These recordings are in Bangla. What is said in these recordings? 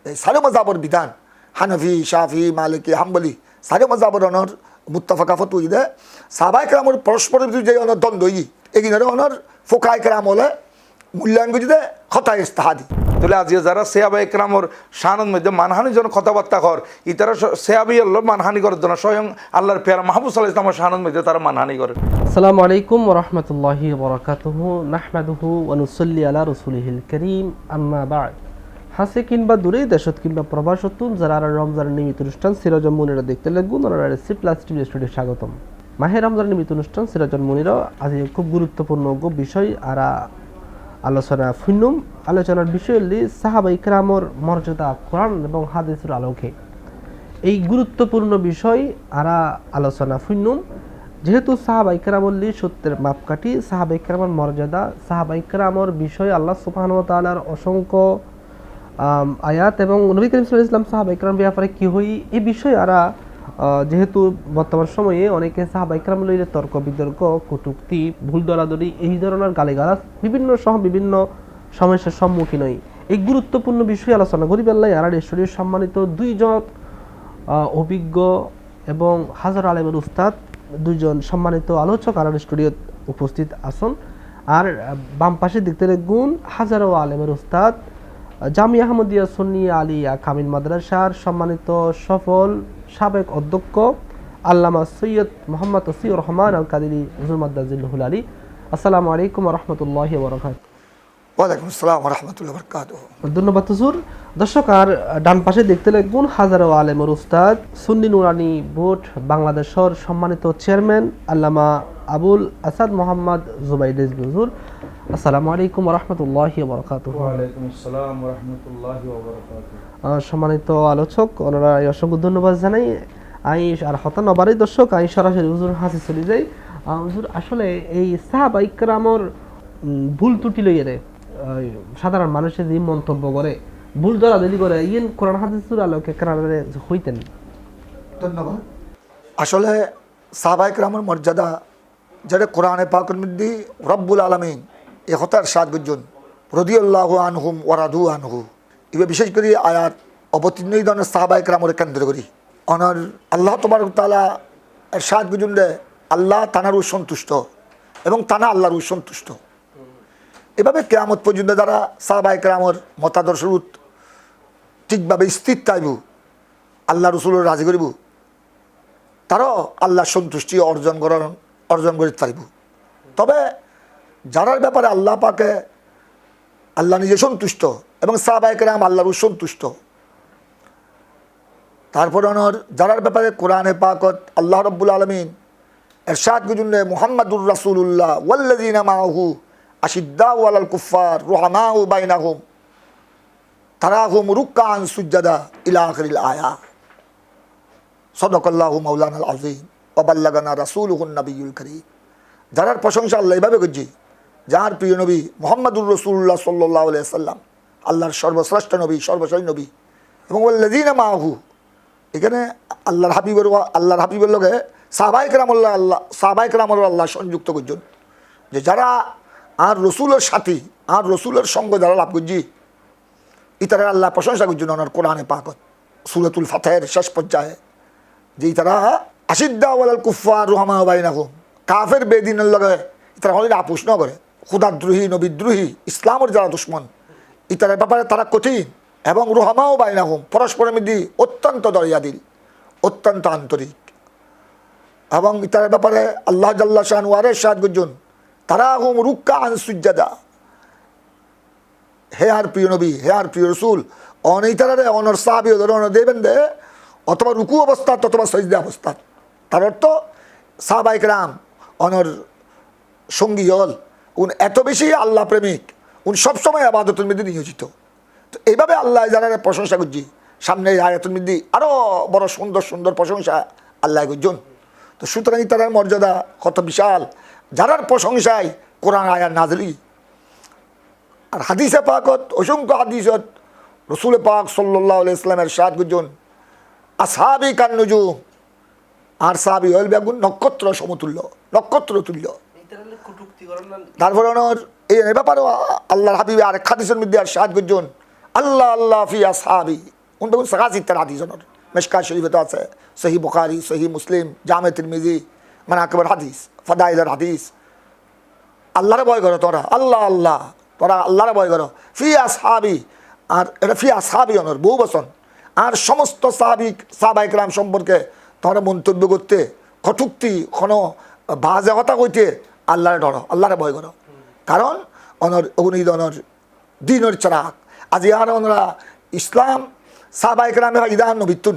এই সারে মজাবর বিধান হানফি শাফি মালিকি হাম্বলি সারে মজাবর অনর মুত্তাফাকা ফতুই দে সাহাবাই কেরামর পরস্পরের ভিতরে যে অনর দ্বন্দ্ব এগিনারে অনর ফোকায় কেরাম হলে মূল্যায়ন করে দে খতায় ইস্তাহাদি তাহলে আজকে যারা সেহাবা একরামর শানের মধ্যে মানহানির জন্য কথাবার্তা কর ইতারা সেহাবি আল্লাহ মানহানি করার জন্য স্বয়ং আল্লাহর পেয়ারা মাহবুব সাল্লাল্লাহু আলাইহি ওয়াসাল্লামের শানের মধ্যে তারা মানহানি করে। আসসালামু আলাইকুম ওয়া রাহমাতুল্লাহি ওয়া বারাকাতুহু নাহমাদুহু ওয়া নুসাল্লি আলা রাসূলিহিল কারীম আম্মা বা'দ। হাসে কিংবা দূরে দেশত কিংবা প্রবাসতুন যারা রমজানের নিয়মিত অনুষ্ঠান সিরাজুল মুনিরা দেখতে লাগুন ওনারা C+ টিভি স্টুডিও স্বাগতম। মাহে রমজানের নিয়মিত অনুষ্ঠান সিরাজুল মুনিরা আজ খুব গুরুত্বপূর্ণ বিষয় আর আলোচনা ফুন্নুম আলোচনার বিষয় হল সাহাবা ইকরামর মর্যাদা কোরআন এবং হাদিসের আলোকে। এই গুরুত্বপূর্ণ বিষয় আর আলোচনা ফুন্নুম যেহেতু সাহাবা ইকরাম হল্লি সত্যের মাপকাঠি, সাহাবা ইকরামের মর্যাদা, সাহাবা ইকরামর বিষয় আল্লাহ সুবহানাহু ওয়া তাআলার অসংখ্য আয়াত এবং নবী করিম সাল্লাল্লাহু আলাইহি ওয়াসাল্লাম সাহাবা ইকরামের ব্যাপারে কি হই এই বিষয় আর যেহেতু বর্তমান সময়ে অনেকে সাহাবা ইকরাম লইলে তর্ক বিতর্ক কটূক্তি ভুল দরাদরি এই ধরনের গালিগালাজ বিভিন্ন সমস্যার সম্মুখীন হয়। এই গুরুত্বপূর্ণ বিষয় আলোচনা করিব আল্লাহ আর স্টুডিওর সম্মানিত দুইজন অভিজ্ঞ এবং হাজার আলেমের উস্তাদ দুইজন সম্মানিত আলোচক আর স্টুডিওত উপস্থিত আছেন। আর বাম পাশে দেখতে গুণ হাজারো আলেমের উস্তাদ জামিয়া আহমদিয়া সুন্নিয়া আলিয়া কামিল মাদ্রাসার সম্মানিত সফল সাবেক অধ্যক্ষ আল্লামা সৈয়দ মোহাম্মদ তসিউর রহমান আল কাদিরি হুজুর মাদ্দাজিল্লাহুল আলী। আসসালামু আলাইকুম ওয়া রাহমাতুল্লাহি ওয়া বারাকাতুহু। ওয়া আলাইকুম আসসালাম ওয়া রাহমাতুল্লাহি ওয়া বারাকাতুহু। ধন্যবাদ হুজুর। দর্শক আর ডান পাশে দেখতে লাগুন হাজারো আলেমের উস্তাদ সুন্নি নুরানি বোর্ড বাংলাদেশের সম্মানিত চেয়ারম্যান আল্লামা আবুল আসাদ মোহাম্মদ জুবাইর রিজভী হুজুর। আসসালামু আলাইকুম ওয়া রাহমাতুল্লাহি ওয়া বারাকাতুহু। ওয়া আলাইকুম আসসালাম ওয়া রাহমাতুল্লাহি ওয়া বারাকাতুহু। সম্মানিত আলোচক ওনারা অসংখ্য ধন্যবাদ জানাই। আর হতা নবারই দর্শক সরাসরি হুজুর হাসি চলে যাই। হুজুর আসলে এই সাহাবা ইকরামর ভুল ত্রুটি লইয়ে সাধারণ মানুষের যে মন্তব্য করে ভুল দরাদরি করে ইয়েন কোরআন হাদিসের আলোকে কেরারে হইতেন। ধন্যবাদ। আসলে সাহাবা ইকরামের মর্যাদা যেটা কোরআনে পাকের মধ্যে রব্বুল আলামিন এ হতার সাত গুজন রাদিয়াল্লাহু আনহুম ওয়া রাদু আনহু এবার বিশেষ করে আয়াত অবতীর্ণ এই ধরনের সাহাবা ইকরামকে কেন্দ্র করি অনার আল্লাহ তাবারক তাআলা এর সাত গুজন আল্লাহ তানারও সন্তুষ্ট এবং তানা আল্লাহরও সন্তুষ্ট। এভাবে কিয়ামত পর্যন্ত যারা সাহাবা ইকরামের মতাদর্শের ঠিকভাবে স্থির থাকব আল্লাহ রাসূলের রাজি করিব তারাও আল্লাহর সন্তুষ্টি অর্জন করে পারিব। তবে যারার ব্যাপারে আল্লাহ পাকে আল্লাহ নিজে সন্তুষ্ট এবং সাহাবা ইকরাম আল্লাহরও সন্তুষ্ট তারপর যারার ব্যাপারে কোরআনে পাকত আল্লাহ রাব্বুল আলামিন ইরশাদ করেছেন মুহাম্মাদুর রাসূলুল্লাহ ওয়াল্লাযীনা মাআহু আশিদ্দাউ আলাল কুফফার রুহামাউ বাইনাহুম তারাহুম রুকআন সুজদা ইলা আখিরিল আয়া সাদাকাল্লাহু মাওলানাল আযীম ওয়া বাল্লাগানা রাসূলুহুন নবিয়্যুল কারীম। যারার প্রশংসা আল্লাহ এভাবে করছে যার প্রিয় নবী মুহাম্মাদুর রাসূলুল্লাহ সাল্লাল্লাহু আলাইহি ওয়াসাল্লাম আল্লাহর সর্বশ্রেষ্ঠ নবী সর্বশেষ নবী এবং ওয়াল্লাযীনা মাআহু এখানে আল্লাহর হাবিবের লগে সাহাবা ইকরামুল্লাহ আল্লাহ সংযুক্ত করছেন যে যারা আর রসুলের সাথী আর রসুলের সঙ্গ যারা লাভ করছি ইতারা আল্লাহ প্রশংসা করছেন ওনার কোরআনে পাকত সূরাতুল ফাতহের শেষ পর্যায়ে যে তারা আশিদ্দা ওয়ালাল কুফফার রুহামা বাইনাহুম কাফের বেদিনের লগে ইতারা হলে আপোষ ন করে খুদাদ্রোহী নবীদ্রোহী ইসলামের যারা দুশ্মন ইতারের ব্যাপারে তারা কঠিন এবং রুহামাও বাইনাহুম পরস্পরের মধ্যে অত্যন্ত দরিয়াদিল অত্যন্ত আন্তরিক এবং ইতারের ব্যাপারে আল্লাহ জাল্লা শানহু আরের ইরশাদ করছেন তারাহুম রুকআন সুজদা হে আর প্রিয় নবী হে আর প্রিয় রসুল অনেইতারে অনর সাহাবী ধরনের দেবেন দে অথবা রুকু অবস্থাত অথবা সজদা অবস্থাত তার অর্থ সাহাবা ইকরাম অনর সঙ্গী হল উন এত বেশি আল্লাহ প্রেমিক উন সবসময় ইবাদতের মধ্যে নিয়োজিত। তো এইভাবে আল্লাহ যারা প্রশংসা করছি সামনে আয়াতের মধ্যে আরও বড় সুন্দর সুন্দর প্রশংসা আল্লাহ করছেন। তো সুতরাং তার মর্যাদা কত বিশাল যারার প্রশংসায় কোরআন আয়াত নাজলি আর হাদিসে পাকত অসংখ্য হাদিসত রসুল পাক সাল্লাল্লাহু আলাইহি ওয়াসাল্লামের ইরশাদ করছেন আসহাবি কান নুজুম আর সাহাবী হল বেগুন নক্ষত্র সমতুল্য নক্ষত্র তুল্য। তারপরে এই ব্যাপারে আল্লাহর হাবিব আরেক হাদিসের মধ্যে ইরশাদ করছেন আল্লাহ আল্লাহ ফি আসহাবি দেখুন সাকাসিত্তার হাদিস অনর মেশকা শরীফে তো আছে, সহি বুখারি, সহি মুসলিম, জামে তিরমিজি, মানাকিবুল হাদিস, ফাদাইলের হাদিস। আল্লাহরে ভয় করো তোরা, আল্লাহ আল্লাহ, তোরা আল্লাহরে ভয় করো। ফি আসহাবি, আর এটা ফি আসহাবি অনর বহু বচন। আর সমস্ত সাহাবায়ে কেরাম সম্পর্কে তোমরা মন্তব্য করতে, কটূক্তি, কোনো বাজে কথা কইতে আল্লাহরে ডরো, আল্লাহরে ভয় করো। কারণ অনর অগ্নিদ অনর দিনের চরাক আজি আর ওনারা ইসলাম সাহাবায়ে কেরামের ইদান নবিতুন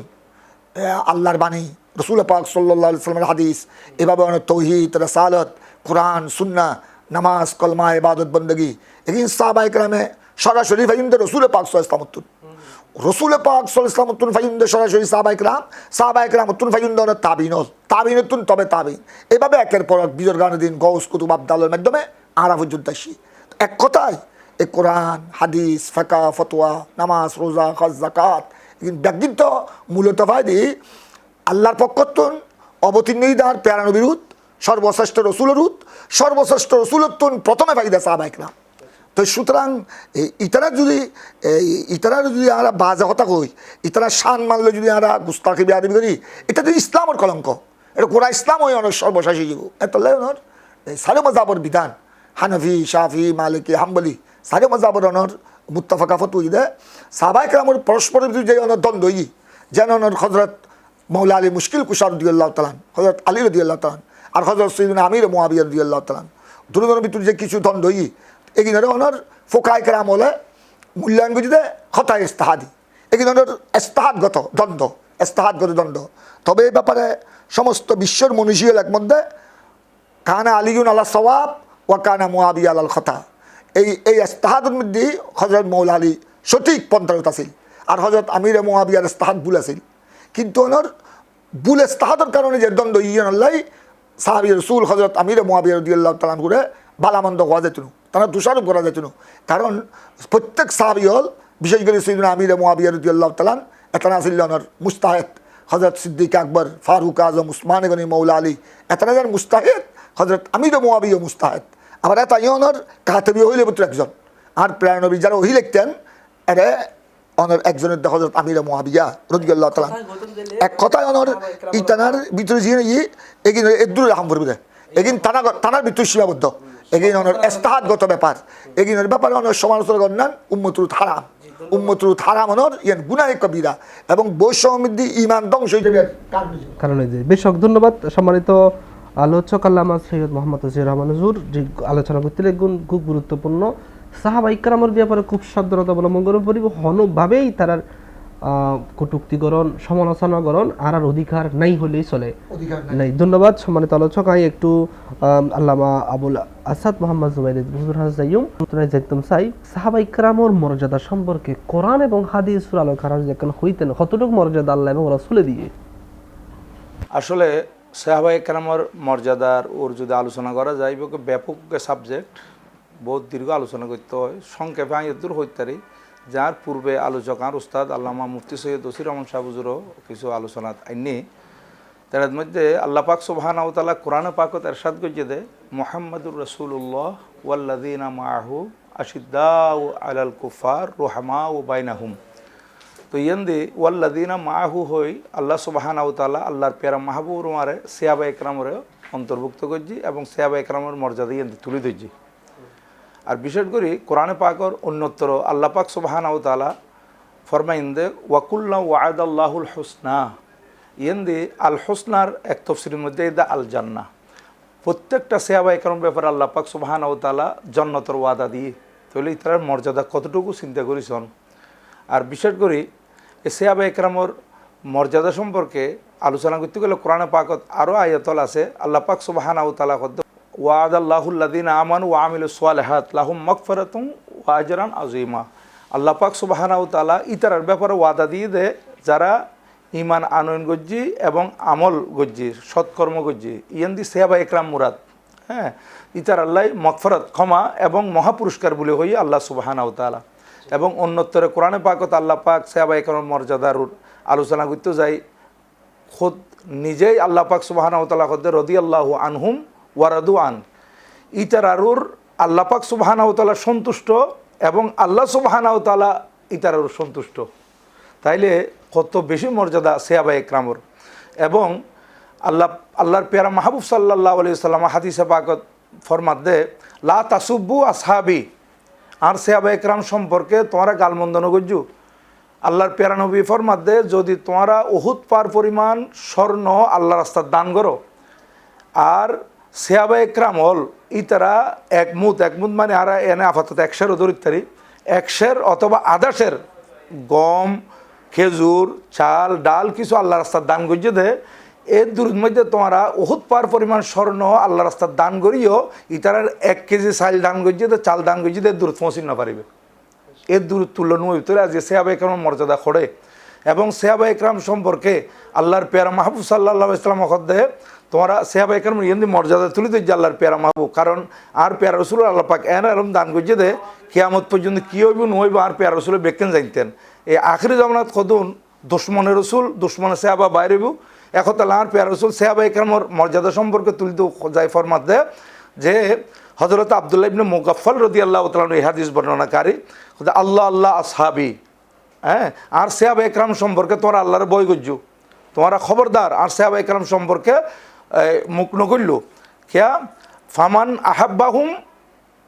আল্লাহর বাণী, রসুল পাক সাল্লাল্লাহু আলাইহি সাল্লামের হাদিস, এভাবে অনেক তৌহিদ, রাসালত, কোরআন, সুন্নাহ, নামাজ, কলমা, ইবাদত, বন্দগি, এগিন সাহাবায়ে কেরামে সরাসরি ফাইন্দে রসুল পাক সাল্লাল্লাহু আলাইহি ওয়াসাল্লাম, রসুল পাক সাল্লাল্লাহু আলাইহি ওয়াসাল্লাম ফাইন্দে সরাসরি সাহাবায়ে কেরাম ফাইন্দে অনেক তাবিনুন, তবে তাবিন, এভাবে একের পর এক বিজর্গানুদ্দিন, গৌস, কুতুব, আবদালের মাধ্যমে আরা পর্যন্ত আসি। এক কথায় এই কোরআন, হাদিস, ফাকা, ফতোয়া, নামাজ, রোজা, হজ, যাকাত ব্যাগদিন তো মূলত ফায়দি আল্লাহর পক্ষতুন অবতীর্ণিদার প্যারা নবীরুত সর্বশ্রেষ্ঠ রসুলেরুত, সর্বশ্রেষ্ঠ রসুলতুন প্রথমে ফায়দা সাহাবায়ে কেরাম। তো সুতরাং ইতারা যদি আমরা বাজে হতা কই, ইতারা শান মানলে যদি আমরা গুস্তাখি বিয়াদবি করি, এটা তো ইসলামের কলঙ্ক, এটা গোড়া ইসলাম ওই অনেক সর্বশেষে যাব। এত লেনর সারে মজাবর বিধান হানফি, শাফি, মালিকি, হাম্বলি সারে মজাবর অনর মুত্তাফাকা ফতোয়া দে সাহাবায়ে কেরামের পরস্পরের ভিতরে যে অনর দ্বন্দ্ব যেন অনর হযরত মৌলা আলী মুশকিল কুশার রাদিয়াল্লাহু তাআলা, হযরত আলী রাদিয়াল্লাহু তাআলা, আর হযরত সাইয়্যিদুনা আমির মুআবিয়া রাদিয়াল্লাহু তাআলা, দুজনের ভিতরে যে কিছু দ্বন্দ্ব এগিনের অনর ফোকায়ে কেরাম হলে মূল্যায়ন করে দে খতায় ইস্তেহাদি, এগিনের ইস্তেহাদগত দ্বন্দ্ব। তবে এই ব্যাপারে সমস্ত বিশ্বর মনীষীর একমধ্যে কানা আলিউন আলা সওয়াব ওয়া কানা মুআবিয়া আলাল খতা, এই ইস্তেহাদের মধ্যে হযরত মৌলা আলী সঠিক পন্থারত আছিল, আর হযরত আমির মুআবিয়ার ইস্তেহাদ ভুল আছিল। কিন্তু ওনার ভুল ইস্তেহাদের কারণে যে দ্বন্দ্ব আল্লাহ সাহাবী রাসূল হযরত আমির মুআবিয়া রাদিয়াল্লাহু তাআলা করে বালামন্দ হওয়া যেত, তারা দোষারোপ করা যেত। কারণ প্রত্যেক সাহাবী হল, বিশেষ করে সাইয়্যিদুনা আমির মুআবিয়া রাদিয়াল্লাহু তাআলা এতনা আছিল ওনার মুস্তাহিদ হযরত সিদ্দিক আকবর, ফারুক আজম, উসমান গনি, মৌলা আলী, এতনাজার মুস্তাহিদ হযরত আমির মুআবিয়া মুস্তাহিদ। আবার এটা ইয়নর কাতেবি হইলে পুত্র একজন, আর প্রায় নবী যারা ওহি লিখতেন এরা অনর একজনের হযরত আমির মুআবিয়া রাদিয়াল্লাহু তাআলা। এক কথায় অনর ইতানার ভিতরে যে এগিন এদুর রাহম করবে, এগিন তানার ভিতরে সীমাবদ্ধ, এগিন অনর ইস্তেহাদগত ব্যাপার, এগিনের ব্যাপারে অনর সমালোচনা করেন উম্মতুল হারাম অনর ইয়ান গুনাহ কবিরা এবং বৈষম্যদি ঈমান ধ্বংস হয়ে যাবে কারণে। যে বেশ ধন্যবাদ সম্মানিত আলোচক আল্লামা সৈয়দ মোহাম্মদ ওসির রহমান হুজুর, যে আলোচনা করতে খুব গুরুত্বপূর্ণ সাহাবায়ে কেরামের ব্যাপারে খুব সাবধানতা অবলম্বন করে পরিবহনভাবেই তার কটুক্তিকরণ, সমালোচনাকরণ আর অধিকার নাই হলেই চলে নাই। ধন্যবাদ সম্মানিত আলোচক। আমি একটু আল্লামা আবুল আসাদ মোহাম্মদ জুবাইর হুজুর হাজাইম একদম চাই সাহাবায়ে কেরামের মর্যাদা সম্পর্কে কোরআন এবং হাদিসের আলোচনা যেখানে হইতেন কতটুকু মর্যাদা আল্লাহ এবং রাসূলে দিয়ে। আসলে সাহাবায়ে কেরামের মর্যাদার ওর যদি আলোচনা করা যায় ব্যাপক সাবজেক্ট, বহুত দীর্ঘ আলোচনা করতে হয়। সংক্ষেপে আমি দূর হইতারি যার পূর্বে আলোচক আর উস্তাদ আল্লামা মুফতি সৈয়দ ওসির রহমান সাহেব হুজুরও কিছু আলোচনা আইনি। তার মধ্যে আল্লাহ পাক সুবহানাহু ওয়া তাআলা কোরআনে পাকত ইরশাদ করেছে যে মুহাম্মাদুর রাসূলুল্লাহ ওয়াল্লাযীনা মাআহু আশিদ্দাউ আলাল কুফার রুহামাউ বাইনাহুম। তো ইয়ান্দি ওয়াল্লাযীনা মাআহু হই আল্লাহ সুবহানাহু ওয়া তাআলা আল্লাহর প্যারা মাহবুবুর মারে সাহাবায়ে কেরামের অন্তর্ভুক্ত করছি এবং সাহাবায়ে কেরামের মর্যাদা ইয়ান্দি তুলে ধরছি। আর বিশেষ করে কোরআনে পাকর অন্যতর আল্লাহ পাক সুবহানাহু ওয়া তাআলা ফরমাইন্দে ওয়াকুল্লা ওয়াদাল্লাহুল হুসনা, ইয়েন্দি আল হুসনার এক তফসিরের মধ্যে এটা আল জান্নাহ। প্রত্যেকটা সাহাবায়ে কেরামের ব্যাপারে আল্লাহ পাক সুবহানাহু ওয়া তাআলা জান্নাতের ওয়াদা দিয়ে, তাহলে তার মর্যাদা কতটুকু চিন্তা করেছেন। আর বিশেষ করে এই সাহাবায়ে কেরামের মর্যাদা সম্পর্কে আলোচনা করতে গেলে কোরআনে পাকত আরও আয়াতল আছে। আল্লাহ পাক সুবহানাহু ওয়া তাআলা ওয়াদাল্লাহুল্লাযীনা আমানু ওয়া আমিলুস সালিহাত লাহুম মাগফিরাতুন ওয়া আজরান আযীমা। আল্লাহ পাক সুবহানাহু ওয়া তাআলা ইতারার ব্যাপারে ওয়াদা দিয়ে দেয় যারা ঈমান আনয়ন গজ্জি এবং আমল গজ্জি, সৎকর্ম গজ্জি, ইয়ান্দি সাহাবায়ে কেরাম মুরাদ। হ্যাঁ, ইতার আল্লাহ মাগফিরাত, ক্ষমা এবং মহাপুরস্কার বলে হই আল্লাহ সুবহানাহু ওয়া তাআলা। এবং অন্যত্তরে কোরআনে পাকত আল্লাহ পাক সাহাবায়ে কেরামের মর্যাদার আলোচনা করতে যাই খোদ নিজেই আল্লাহ পাক সুবহানাহু ওয়া তাআলা খোদ রাদিয়াল্লাহু আনহুম ওয়ারাদু আন, ইতারারুর আল্লাহ পাক সুবহানাহু ওয়া তাআলা সন্তুষ্ট এবং আল্লাহ সুবহানাহু ওয়া তাআলা ইতারারুর সন্তুষ্ট। তাইলে কত বেশি মর্যাদা সাহাবায়ে একরামর। এবং আল্লাহর পেয়ারা মাহবুব সাল্লাল্লাহু আলাইহি ওয়াসাল্লাম হাদিসে পাকত ফরমাত দে, লা তাসুব্বু আসহাবি, আর সাহাবায়ে একরাম সম্পর্কে তোমরা গালমন্দ নগজ্জু। আল্লাহর পেয়ারা নবী ফরমাত দে, যদি তোমরা উহুদ পার পরিমাণ স্বর্ণ আল্লাহ রাস্তার দান করো, আর সাহাবায়ে একরাম হল ইতারা একমুত মানে আর এনে আপাতত 100 ধরিতারি 100 অথবা আদাশের গম, খেজুর, চাল, ডাল কিছু আল্লাহ রাস্তার দান করিয়ে দে, এর দূরের মধ্যে তোমরা উহুদ পার পরিমাণ স্বর্ণ আল্লাহ রাস্তার দান করিও ইতারার 1 কেজি চাল দান করিয়ে দে, চাল দান করিয়ে দে, দূর পৌঁছি না পারিবে। এর দূর তুল্য নয় ভিতরে আজকে সাহাবায়ে একরামের মর্যাদা খড়ে। এবং সাহাবায়ে একরাম সম্পর্কে আল্লাহর পেয়ারা মাহবুব সাল্লাল্লাহু আলাইহি ওয়াসাল্লাম হকদে তোমরা সাহাবায়ে একরামের ইন্দি মর্যাদা তুলি দিচ্ছে আল্লাহর পেয়ারা মাহবুব। কারণ আর পেয়ারা রসুল আল্লাহ পাক এরম দান করিয়ে দে, কিয়ামত পর্যন্ত কী হইব নইব আর পেয়ারা রসুলের বেকেন জানতেন। এই আখিরি জামানাত কদুন দুশ্মনের রসুল দুশ্মনের সাহাবা বাইরেব একতাল আর পেয়ারা রসুল সাহাবায়ে একরামের মর্যাদা সম্পর্কে তুলিতে যাই ফরমাত দে যে হযরত আব্দুল্লাহ ইবনে মুগাফফাল রাদিয়াল্লাহু তাআলা এই হাদিস বর্ণনাকারী, আল্লাহ আল্লাহ আসহাবি, হ্যাঁ, আর সাহাবায়ে একরাম সম্পর্কে তোমরা আল্লাহর বই গজ্জু, তোমরা খবরদার আর সাহাবায়ে একরাম সম্পর্কে মুখ নকরল। খেয়া ফামান আহাব্বাহুম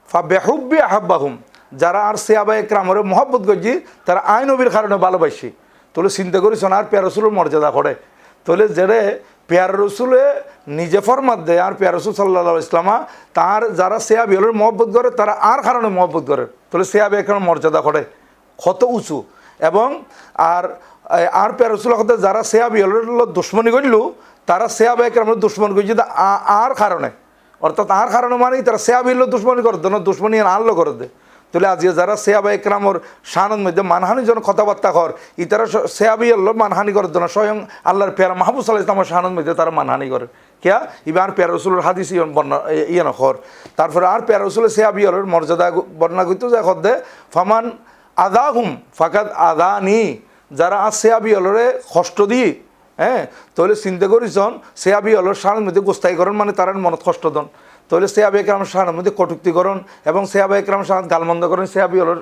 ফাবিহুব্বি আহাব্বাহুম, যারা আর সাহাবায়ে একরামের মহব্বত গজ্জি তারা আই নবীর কারণে ভালোবাসি। তোলে চিন্তা করিস আর পেয়ার রসুলের মর্যাদা করে। তোলে যেড়ে পেয়ার রসুলে নিজে ফরমাত দেয় আর পেয়ার রসুল সাল্লাল্লাহু আলাইহি ওয়াসাল্লাম তার যারা সাহাবী হলের মহব্বত করে তারা আর কারণে মহব্বত করে। তোলে সাহাবায়ে একরামের মর্যাদা করে কত উঁচু। এবং আর পেয়ার রসুল হতে যারা সাহাবী হলের দুশ্মনী করল তারা সাহাবায়ে একরামের দুশ্মন করছে আর কারণে, অর্থাৎ আর কারণে মানে তারা সাহাবী হলের দুশ্মনী করে দেয় না, দুশ্মনী আর লো করে দেয়। তাহলে আজকে যারা সাহাবায়ে একরামের শানের মধ্যে মানহানি জন কথাবার্তা কর ইতারা সাহাবী হলের মানহানি করে দেয় না, স্বয়ং আল্লাহর পেয়ারা মাহবুব সাল্লাল্লাহু আলাইহি ওয়াসাল্লামের শানের মধ্যে তারা মানহানি করে। কিয়া এবার পেয়ারা রসুলের হাদিস ইয়ে নখর। তারপরে আর পেয়ারা রসুলের সাহাবী হলের মর্যাদা বর্ণনা করতে যায় দে, ফামান আদাহুম ফাকাদ আদানি, যারা আর সাহাবী হলরে কষ্ট দিই, হ্যাঁ, তাহলে চিন্তা করিছন সাহাবী হলের শানের মধ্যে গোস্তাইকরণ মানে তার মনত কষ্ট দন। তাহলে সাহাবায়ে একরামের শানের মধ্যে কটুক্তিকরণ এবং সাহাবায়ে একরামের শান গালমন্দ করেন, সাহাবী হলের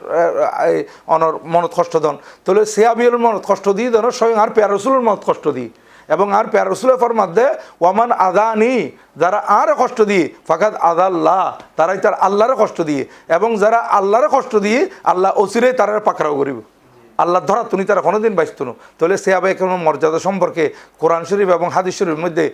অনর মনত কষ্ট দন। তাহলে সাহাবী হলের মনত কষ্ট দিয়ে দেন স্বয়ং আর পেয়ারা রসুলের মনত কষ্ট দিই। এবং আর পেয়ারা রসুলের ফরমাত দে, ওয়ামান আদানি, যারা আর কষ্ট দিয়ে ফাকাদ আদাল্লাহ, তারাই তার আল্লাহরে কষ্ট দিয়ে, এবং যারা আল্লাহরে কষ্ট দিয়ে আল্লাহ অচিরেই তারা পাকড়াও করিব, আল্লাহ ধরা তুমি তারা কোনোদিন বাইসত না। তাহলে সাহাবায়ে একরামের মর্যাদা সম্পর্কে কোরআন শরীফ এবং হাদিস শরীফের মধ্যে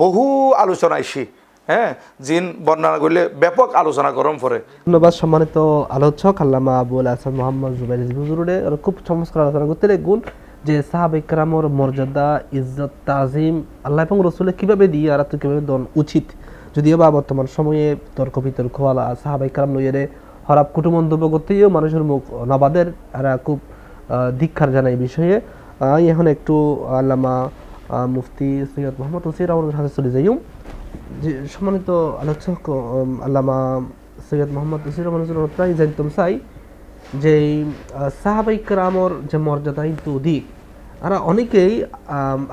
বহু আলোচনা আইসি, হ্যাঁ, জিন বর্ণনা করলে ব্যাপক আলোচনা গরম পড়ে। ধন্যবাদ সম্মানিত আলোচক আল্লামা আবুল হাসান মোহাম্মদ জুবাইর হুজুরে খুব চমৎকার আলোচনা করতে গুণ যে সাহাবায়ে একরামের মর্যাদা, ইজ্জত, তাজিম আল্লাহ এবং রসুলে কীভাবে দিয়ে আর কীভাবে দন উচিত। যদিও বা বর্তমান সময়ে তর্ক বিতর্ক আলা সাহাবায়ে একরাম লইয়ে হরাপ কুটু মন্তব্য করতেও মানুষের মুখ নবাদের এরা খুব দীক্ষার জানায় এই বিষয়ে। এখন একটু আল্লামা মুফতি সৈয়দ মোহাম্মদ ওসির আমাদের হাতে চলে যাইম। যে সম্মানিত আলোচক আল্লামা সৈয়দ মোহাম্মদ ওসির আমাদের প্রায় জানতাম চাই যে সাহাবায়ে একরামের যে মর্যাদা কিন্তু অধিক, আর অনেকেই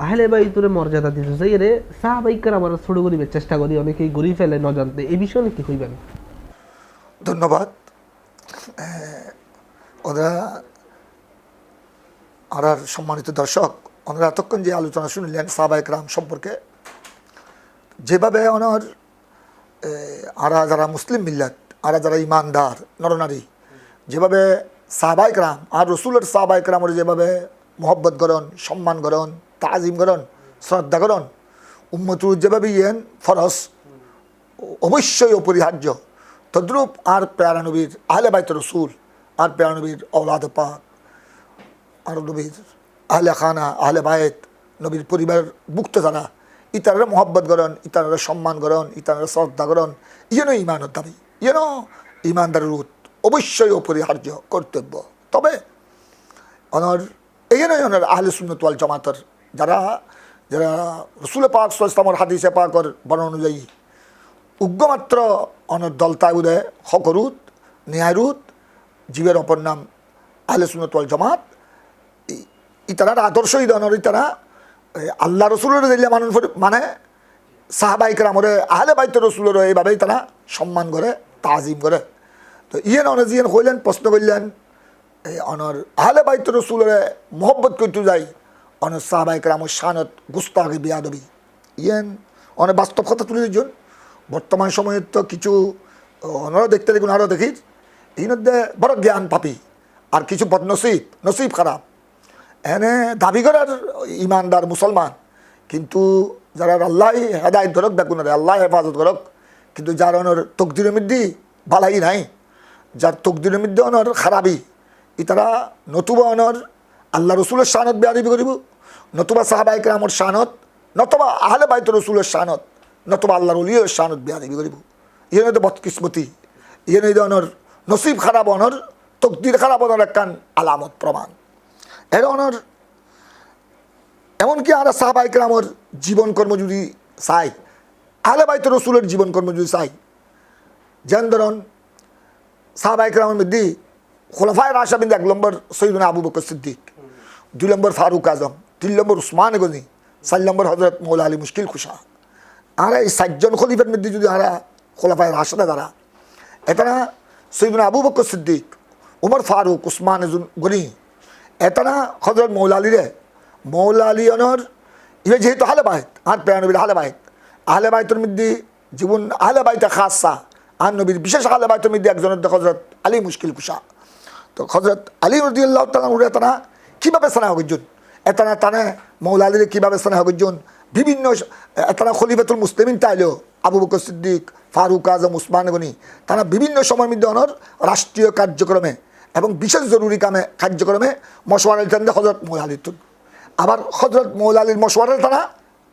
আহলে বাইতের মর্যাদা দিতে চাই রে সাহাবায়ে একরামের ছোট করিবার চেষ্টা করি, অনেকেই গড়ি ফেলে ন জানতে। এই বিষয়ে কি হইবেন? ধন্যবাদ। ওরা আর সম্মানিত দর্শক, ওনারা এতক্ষণ যে আলোচনা শুনলেন সাহাবায়ে একরাম সম্পর্কে, যেভাবে ওনার আরা যারা মুসলিম মিল্লাত, আরা যারা ইমানদার নরনারী, যেভাবে সাহাবায়ে একরাম আর রসুলের সাহাবায়ে একরামের যেভাবে মহব্বত করেন, সম্মান করেন, তাজিম করেন, শ্রদ্ধা করেন, উম্মতুর যেভাবে ইয়েন ফরজ অবশ্যই অপরিহার্য, তদ্রূপ আর পেয়ারা নবীর আহলে বাইত রসুল আর পেয়ারা নবীর ঔলাদ পাক আর নবীর আহলে খানা, আহলে বায়েত, নবীর পরিবারের মুক্ত যারা ইতারা মহব্বত করেন, ইতারা সম্মান করেন, ইতারা শ্রদ্ধা করেন, ইয়েন ইমানের দাবি, ইয়েন ইমানদারের রুট অবশ্যই অপরিহার্য কর্তব্য। তবে ওনার এইখানে ওনার আহলে সুন্নাত ওয়াল জামাতের যারা যারা রসুল পাক সাল্লাল্লাহু আলাইহি ওয়াসাল্লামের হাদিসে পাকের বর্ণনা অনুযায়ী উগ্রমাত্র অনর দলতায় উদয় হকরুত ন্যায়রুত জীবের অপর নাম আহলে সুন্নাত ওয়াল জামাত, ইতারার আদর্শই দনর ইতারা আল্লাহ রসুলের দিলে মানুষ মানে সাহাবায়ে একরামের আহলে বাইত রসুলের এইভাবেই তারা সম্মান করে, তাজিম করে। তো ইয়েন অনেক জিয়েন কইলেন, প্রশ্ন করলেন এই অনর আহলে বাইত রসুলের মোহব্বত করতে যাই অনর সাহাবায়ে কেরামের শানত গুস্তাগি বিয়াদবি ইয়েন অনেক বাস্তব কথা তুলে দিচ্ছেন। বর্তমান সময়ে তো কিছু অনরা দেখতে দেখুন আরও দেখি এই মধ্যে বড় জ্ঞান পাপি আর কিছু নসিব খারাপ এনে দাবি করার ইমানদার মুসলমান, কিন্তু যারা আল্লাহ হেদায়ত ধরক দেখুন আল্লাহ হেফাজত করক, কিন্তু যার অনর তকদিরের মধ্যে বালাই নাই, যার তকদিরের মধ্যে অনর খারাপই, ইতারা নতুবা অনর আল্লাহ রসুলের শানত বেয়াদবি করিব, নতুবা সাহাবায়ে কেরামের শানত, নতুবা আহলে বাইত রসুলের শানত, নতুবা আল্লাহর ওলিয়ের শানত বেয়াদবি করিব। ইয়ে তো বদকিসমতি, ইয়ে অনর নসিব খারাপ অনর তকদির খারাপ অনর একখান আলামত প্রমাণ। এর অনর এমনকি আর সাহাবায়ে কেরামের জীবন কর্ম যদি চাই, আহলে বাইত রসুলের জীবন কর্ম যদি চাই, যেন ধরুন সাহাবায়ে কেরামের মধ্যে খোলাফায়ে রাশিদিন 1 নম্বর সৈয়দনা আবু বকর সিদ্দিক, 2 নম্বর ফারুক আজম, 3 নম্বর উসমান গনি, 4 নম্বর হজরত মৌলা আলী মুশকিল কুশা। আর এই 4 জন খলিফার মধ্যে যদি হারা খোলাফায়ে রাশিদা দ্বারা এতারা সৈয়দনা আবু বকর সিদ্দিক, উমর ফারুক, উসমান গনি, এতারা হজরত মৌলা আলীরে মৌলা আলী অনর ইয়ে যেহেতু আহলে বাইত আর প্রাণবীর আহলে বাইতের মধ্যে জীবন আহলে বাইতে খাসা আর নবীর বিশেষ আহলে বাইতের মধ্যে একজনের হজরত আলী মুশকিল কুশা। তো হজরত আলী রাদিয়াল্লাহু তাআলা উড়ে এতানা কীভাবে স্নেহ করছেন, এতানা তানে মৌলা আলীরে কীভাবে স্নেহ করছেন, বিভিন্ন এতানা খলিফাতুল মুসলিমিন তাইলেও আবু বকর সিদ্দিক, ফারুক আজম, উসমান গনি, তারা বিভিন্ন সময়ের মধ্যে অনর রাষ্ট্রীয় কার্যক্রমে এবং বিশেষ জরুরি কার্যক্রমে মশওয়ারা দিতেন হজরত মৌলা আলীর। আবার হজরত মৌলা আলীর মশওয়ারা তারা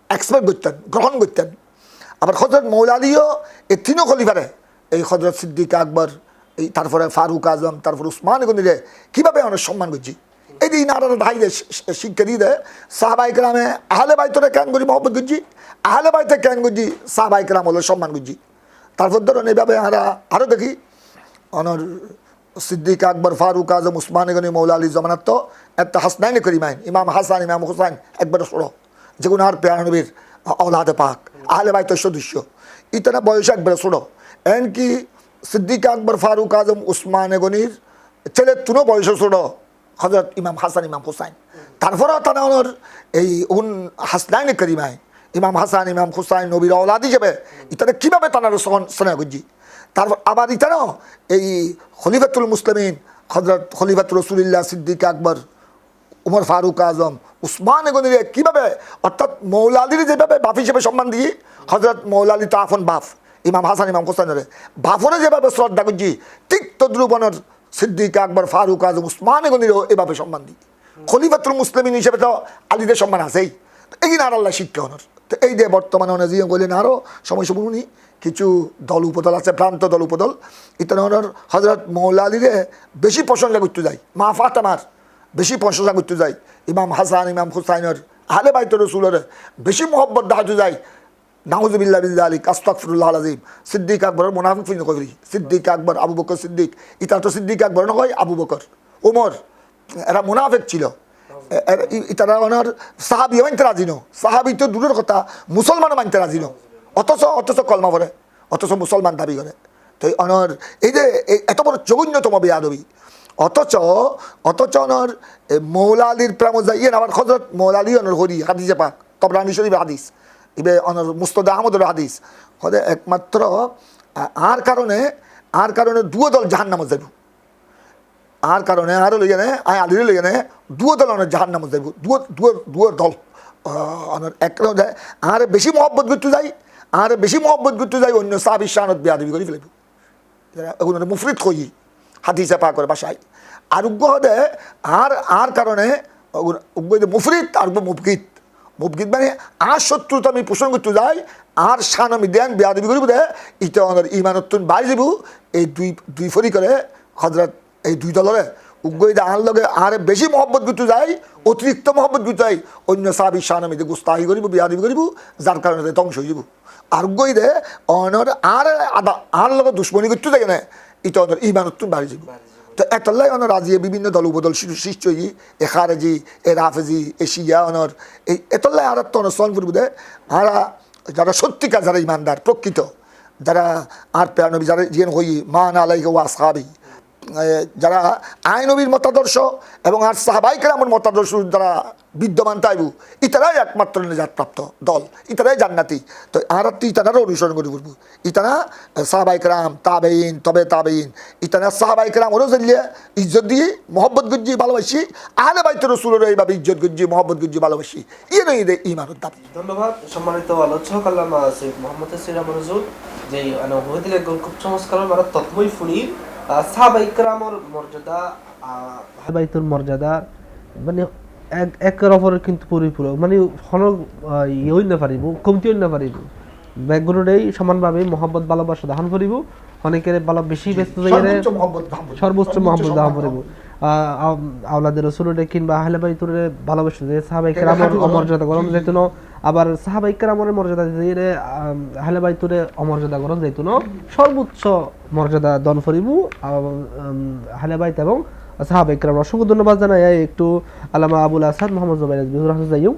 এক্সপেক্ট করতেন, গ্রহণ করতেন। আবার হজরত মৌলা আলীও এই 3 খলিফারে এই হজরত সিদ্দিক আকবর, এই তারপরে ফারুক আজম, তারপর উসমান গনিরে কীভাবে অনেক সম্মান করছি, এই দিন আর ভাইরে শিক্ষা দিয়ে দেয় সাহাবায়ে কেরামে আহলে বাইতরে কেন করি মহব্বত করছি, আহলে বাইতে কেন করছি সাহাবায়ে কেরাম হলো সম্মান করছি। তারপর ধরুন এইভাবে আরও দেখি অনর সিদ্দিক আকবর, ফারুক আজম, উসমান গনি, মৌলা আলী জমানাত তো একটা হাসনাইন করিমাইন, ইমাম হাসান, ইমাম হুসাইন একবার ষোলো, যেগুলো আর প্যারানবীর আওলাদে পাক আহলে বাইতের সদস্য, ইতারা বয়স একবারে ষোলো। এমনকি সিদ্দিক আকবর, ফারুক আজম, উসমান গনির ছেলের তুনো বয়স ষোলো হজরত ইমাম হাসান, ইমাম হুসাইন। তারপরেও তারা ওনার এই হাসনাইন করিমাইন, ইমাম হাসান, ইমাম হুসাইন নবীর আওলাদ হিসেবে ইতারা কীভাবে তারা স্নেহ করছি। তারপর আবার ইতারাও এই খলিফাতুল মুসলিমিন হজরত খলিফাতুল রসুলিল্লাহ সিদ্দিক আকবর, উমর ফারুক আজম, উসমান গনিরে কীভাবে, অর্থাৎ মৌলা আলীর যেভাবে বাপ হিসেবে সম্মান দিয়ে হজরত মৌলা আলী তাফন বাপ ইমাম হাসান, ইমাম হুসাইনের বাফরে যেভাবে শ্রদ্ধা করছি, ঠিক তদ্রুপনের সিদ্দিক আকবর, ফারুক আজম, উসমান গনিরও এভাবে সম্মান দিই। খলিফাতুল মুসলিমিন হিসেবে তো আলীদের সম্মান আছেই, এই আর আল্লাহ শিক্ষা হনর। তো এই যে বর্তমানে অনেক জিও বললেন আরও সময় সময় কিছু দল উপদল আছে, প্রান্ত দল উপদল, ইতানোর হজরত মৌলা আলীরে বেশি প্রশংসা করতে যায়, মা ফাতেমার বেশি প্রশংসা করতে যায়, ইমাম হাসান, ইমাম হুসাইনের আহলে বাইত রসুলের বেশি মহব্বত দেখাতে যায়। নাউজুবিল্লাহ বিল যালিক, আস্তাগফিরুল্লাহ আযীম। সিদ্দিক আকবরের মুনাফিক ফিন করি, সিদ্দিক আকবর, আবু বকর সিদ্দিক, ইতা তো সিদ্দিক আকবর নয়, আবু বকর, ওমর, এরা মুনাফিক ছিল। তারা ওনার সাহাবি মানতে রাজি নো, সাহাবি তো দূরের কথা মুসলমান মানতে রাজি নো, অথচ কলমা পড়ে, অথচ মুসলমান দাবি করে। তো অনর এই যে এত বড় জঘন্যতম বেয়াদবি, অথচ অনর মৌলা আলীর প্রেম যাইয়ে আবার হজরত মৌলা আলী অনর হরি হাদিসে পাক তবরানি শরীফ হাদিস, এবার অনর মুস্তাদ আহমদের হাদিস হলে একমাত্র আর কারণে 2 দল জাহান্নামে যাইব, আর কারণে আরও লইয়া নে আলিরে লইয়া নে 2 দল অনেক জাহান্নামে যাইব, 2 দল অনেক এক আর বেশি মহব্বত করতে যাই, আর বেশি মহব্বত করতে যাই অন্য সাহাবীর শানত বেয়াদবি করে ফেলব, এখন মুফরিদ কই হাদিসে পাক করে বাসায় আর উগ্র হদে আর কারণে উগ্র মুফরিদ আর মুফকিদ মানে আর শত্রুতা আমি পোষণ করতে যাই, আর শান আমি দেন বেয়াদবি করিব দে, ইটা আমার ইমানতুন বাড়ি যাব। এই দুই ফরি করে হজরত এই 2 দলরে উগ্রদে আর লগে আর বেশি মহব্বত করতে যাই, অতিরিক্ত মহব্বত করতে যাই, অন্য সাহাবীর শান আমি গুস্তাহি করিব, বেয়াদবি করিব, যার কারণে ধ্বংস হয়ে যাব। আর উগ্রদে অনর আর লগে দুশ্মনী করতে যাই না, এটা অনর ইমানতুন বাড়ি যাব। তো এতলাই অনর রাজিয়ে বিভিন্ন দল উপদল সৃষ্টি হই, এ খারেজি, এ রাফেজি, এ শিয়া অনর এই এতলাই আর তো অনর সন করব দে। আর যারা সত্যিকার, যারা ইমানদার প্রকৃত, যারা আর প্রাণবী, যারা জিয়ান হই মান আলাইহি ওয়া আসহাবি, যারা আইনবীর মতাদর্শ এবং আর সাহাবাইকের আমার মতাদর্শ যারা বিদ্যমান তাইবু ইতারাই একমাত্র নিজাতপ্রাপ্ত দল, ইতারাই জান্নাতি। তো আর তুই ইতারারও অনুসরণ করে বলবো, ইতারা সাহাবাইকরাম তাবেইন তবে তাবেইন ইতারা সাহাবাইকরাম ওরও জেলিয়ে ইজ্জত দিয়ে মহব্বত গুজ্জি ভালোবাসি, আহলে বাইত রসুলেরও এইভাবে ইজ্জত গুজ্জি মহব্বত গুজ্জি ভালোবাসি, ইয়ে নয় ইমানের দাবি। ধন্যবাদ সম্মানিত আলোচক আল্লামা সৈয়দ মোহাম্মদ সিরাজ মনজুর, যে অনুভূতিলে খুব চমৎকার মানে তৎময় ফুনি সাহাবায়ে কেরামের মর্যাদা, আহলে বাইতুর মর্যাদা মানে একের অপরের কিন্তু পরিপূরক, মানে হন ইয়ে হই না পারিব, কমতি হই না পারিব, ব্যাকগ্রাউন্ডেই সমানভাবে মহব্বত ভালোবাসা দাহন করিব, অনেকের ভালো বেশি ব্যস্ত জায়গায় সর্বোচ্চ মহব্বত দাহন করিব, আওলাদের রাসূলের কিংবা আহলে বাইতুর ভালোবাসা যে সাহাবায়ে কেরামের অমর্যাদা গ্রহণ যেত না, আবার সাহাবায়ে কেরামের মর্যাদা দিয়ে আহলে বাইতুর অমর্যাদা গ্রহণ যেত না, সর্বোচ্চ মর্যাদা দান করিব আহলে বাইত এবং সাহাবায়ে কেরাম। অসংখ্য ধন্যবাদ জানাই একটু আল্লামা আবুল আসাদ মোহাম্মদ জুবাইর রিজভী রহমান যাইও,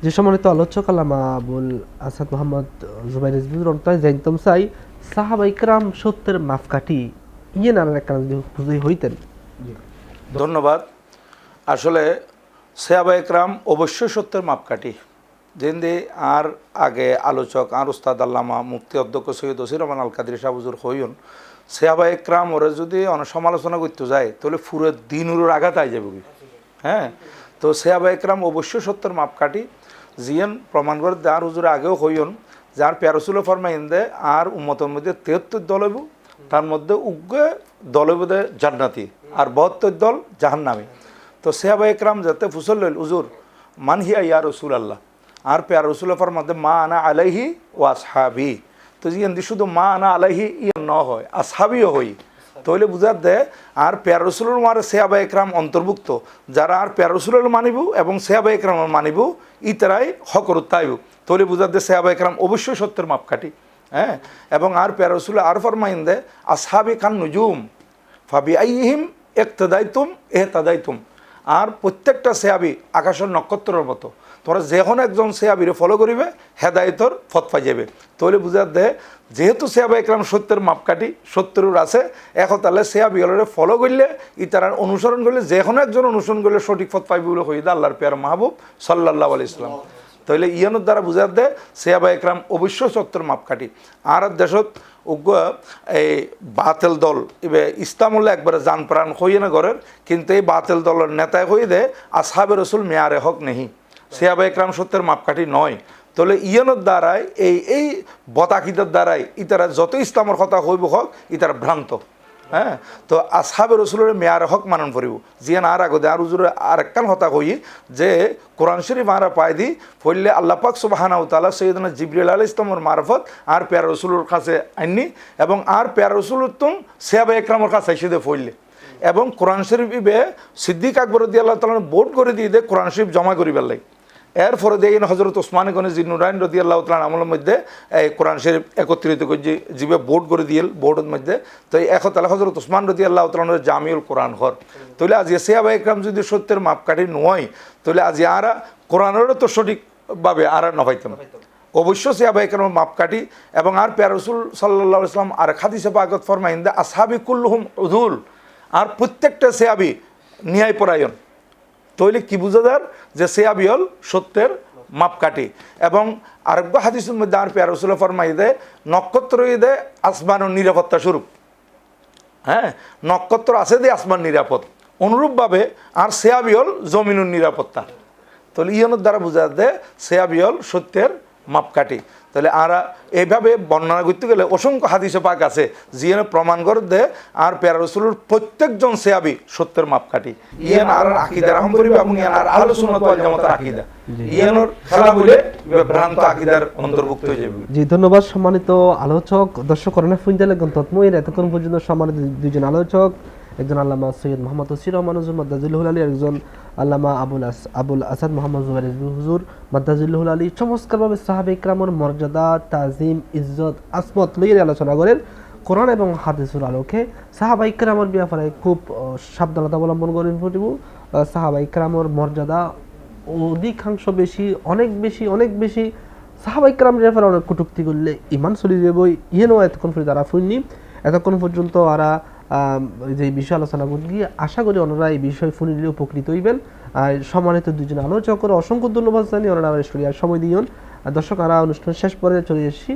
যে সম্মানিত আলোচক আল্লামা আবুল আসাদ মোহাম্মদ জুবাইর রিজভী রহমান জানতাম চাই সাহাবায়ে কেরাম সত্যের মাপকাঠি ইয়ে নানার একটা যদি হইতেন। ধন্যবাদ। আসলে সাহাবায়ে কেরাম অবশ্যই সত্যের মাপকাঠি, যেদি আর আগে আলোচক আর উস্তাদ আল্লামা মুফতি অধ্যক্ষ সৈয়দ ওসির রহমান আল কাদরি সাহেব হুজুর হইন, সাহাবায়ে কেরাম ওরা যদি অনেক সমালোচনা করতে যায় তাহলে পুরো দিনের আঘাত আই যাবে। হ্যাঁ, তো সাহাবায়ে কেরাম অবশ্যই সত্যের মাপকাঠি, জিয়ান প্রমাণ করে আর হুজুর আগেও হইন, যার প্যারসুল ফরমাইন দে আর উম্মতের মধ্যে 73 দল হইব, তার মধ্যে উগ্রে দল হইব দে জান্নাতি আর 72 দল জাহান্নামী। তো সাহাবায়ে কেরাম যাতে ফুসল লইল হুজুর মান হিয়া ইয়া রাসূলুল্লাহ, আর প্যার রসুল ফরমাতে মা আনা আলাইহি ও আসহাবি, তো জিয়ান দি শুধু মা আনা আলাইহি ইয়ে ন হয় আসহাবিও হই, তাহলে বুঝার দে আর প্যার রসুলের মারে সাহাবায়ে কেরাম অন্তর্ভুক্ত, যারা আর প্যার রসুলের মানিব এবং সাহাবায়ে কেরামের মানিব ইতারাই হকরত তাইব, তাহলে বুঝার দে সাহাবায়ে কেরাম অবশ্যই সত্যের মাপকাঠি। হ্যাঁ, এবং আর প্যার রসুল আর ফরমাইন দে আসহাবি কান নুজুম ফাবি আইহিম ইক্তাদাইতুম ইহতাদাইতুম, আর প্রত্যেকটা সাহাবী আকাশের নক্ষত্রের মতো, তোমরা যখন একজন সাহাবীরে ফলো করিবে হেদায়েতর পথ পাই যাবে। তাহলে বুঝার দে যেহেতু সাহাবায়ে কেরাম সত্যের মাপকাঠি সত্যের আছে, এখন তাহলে সাহাবীগুলোরে ফলো করলে ইতারার অনুসরণ করলে যখন একজন অনুসরণ করলে সঠিক পথ পাইবে বলে হইদা আল্লাহর প্যার মাহবুব সাল্লাল্লাহু আলাইহি সাল্লাম। তাহলে ইয়ানোর দ্বারা বুঝার দে সাহাবায়ে কেরাম অবশ্যই সত্যের মাপকাঠি। আর দেশত উগ্র এই বাতিল দল এবার ইসলামুল্লাহ একবারে জান প্রাণ হইয়ে না ঘরের, কিন্তু এই বাতিল দলের নেতায় হয়ে দে আসহাবে রসুল মেয়ারে হক নেহি, সাহাবায়ে কেরাম সত্যের মাপকাঠি নয়। তাহলে ইয়ানোর দ্বারাই এই বতাকিদের দ্বারাই ইতারা যত ইসলামের কথা হইব হক ইতারা ভ্রান্ত। হ্যাঁ, তো আসহাবে রসুলের মেয়ার হক মানন করিব, জিয়ান আর আগতে আর উজুরে আর একখান হতা কই যে কোরআন শরীফ আরা পাই দি পড়লে আল্লাহ পাক সুবহানাহু ওয়া তাআলা সৈয়দনা জিবরিল আলাইহিস সালামের মারফত আর প্যারা রসুলের কাছে আইনি, এবং আর প্যারা রসুলের তুম সাহাবায়ে কেরামের কাছে এসে পড়লে, এবং কোরআন শরীফ ইবে সিদ্দিক আকবর রাদিয়াল্লাহু তাআলা বোর্ড করে দিয়ে দে কোরআন শরীফ জমা করিবার লাগে। এরপরে দেখেন হজরত ওসমান গনি জিন্নুরাইন রাদিয়াল্লাহু তাআলা আমলের মধ্যে এই কোরআন শরীফ একত্রিত করে জিবে বোর্ড করে দিয়েল বোর্ডের মধ্যে, তো এখন তাহলে হজরত ওসমান রাদিয়াল্লাহু তাআলার জামিউল কোরআন হর। তাহলে আজ সাহাবায়ে কেরাম যদি সত্যের মাপকাঠি নয়, তাহলে আজ আরা কোরআনেরও তো সঠিকভাবে আর না পাইতাম। অবশ্যই সাহাবায়ে কেরামের মাপকাঠি, এবং আর প্যার রাসূল সাল্লাল্লাহু আলাইহি ওয়াসাল্লাম আর হাদিসে পাকত ফরমাইন দে আসহাবি কুল্লুহুম উদুল, আর প্রত্যেকটা সাহাবী ন্যায়পরায়ণ। তাহলে কি বুঝা যার যে সাহাবী হল সত্যের মাপকাঠি। এবং আরেকটা হাদিসের মধ্যে আর প্যার রাসূল ফরমাই দে নক্ষত্র দে আসমানের নিরাপত্তা স্বরূপ। হ্যাঁ, নক্ষত্র আছে দে আসমান নিরাপদ, অনুরূপভাবে আর সাহাবী হল জমিনের নিরাপত্তা। তাহলে ইয়নের দ্বারা বোঝা দে সাহাবী হল সত্যের মাপকাঠি। তাহলে আর এইভাবে বর্ণনা করতে গেলে অসংখ্য হাদিসে পাক আছে যিনি প্রমাণ করে দে আর প্যারা রাসূলের প্রত্যেকজন সাহাবী সত্যের মাপকাঠি। ইয়ান আর আকীদা রাহম করিবে এবং ইয়ান আর আহলে সুন্নাত ওয়াল জামাতের আকীদা, ইয়ানোর খেলা বলে ভ্রান্ত আকীদার অন্তর্ভুক্ত হয়ে যাবে। জি ধন্যবাদ সম্মানিত আলোচক, দর্শক করোনা ফুইন্দালে গন্তত্ময়ের এতক্ষণ পর্যন্ত সম্মানিত দুইজন আলোচক, একজন আল্লামা সৈয়দ মোহাম্মদ ওসির রহমান হুজুর মাদ্দাজিল্লাহুল আলী, একজন আল্লামা আবুল আসাদ মোহাম্মদ জুবাইর রিজভী হুজুর মাদ্দাজিল্লাহুল আলী চমৎকারভাবে সাহাবায়ে কেরামের মর্যাদা তাজিম ইজ্জত আসমত লইয়ে আলোচনা করেন। কোরআন এবং হাদিসের আলোকে সাহাবায়ে কেরামের ব্যাপারে খুব সাবধানতা অবলম্বন করেন। সাহাবায়ে কেরামের মর্যাদা অধিকাংশ বেশি, অনেক বেশি সাহাবায়ে কেরামের ব্যাপারে অনেক কটূক্তি করলে ইমান চলে যাবই। ইয়েনও এতক্ষণ পর্যন্ত তারা শুননি, এতক্ষণ পর্যন্ত ওরা যে বিষয় আলোচনা করি, আশা করি ওনারা এই বিষয় শুনিলে উপকৃত হইবেন। সম্মানিত দুজন আলোচক করে অসংখ্য ধন্যবাদ জানি, ওনারা স্টুডিওর সময় দিয়েন। দর্শক, আমরা অনুষ্ঠান শেষ পরে চলে এসেছি।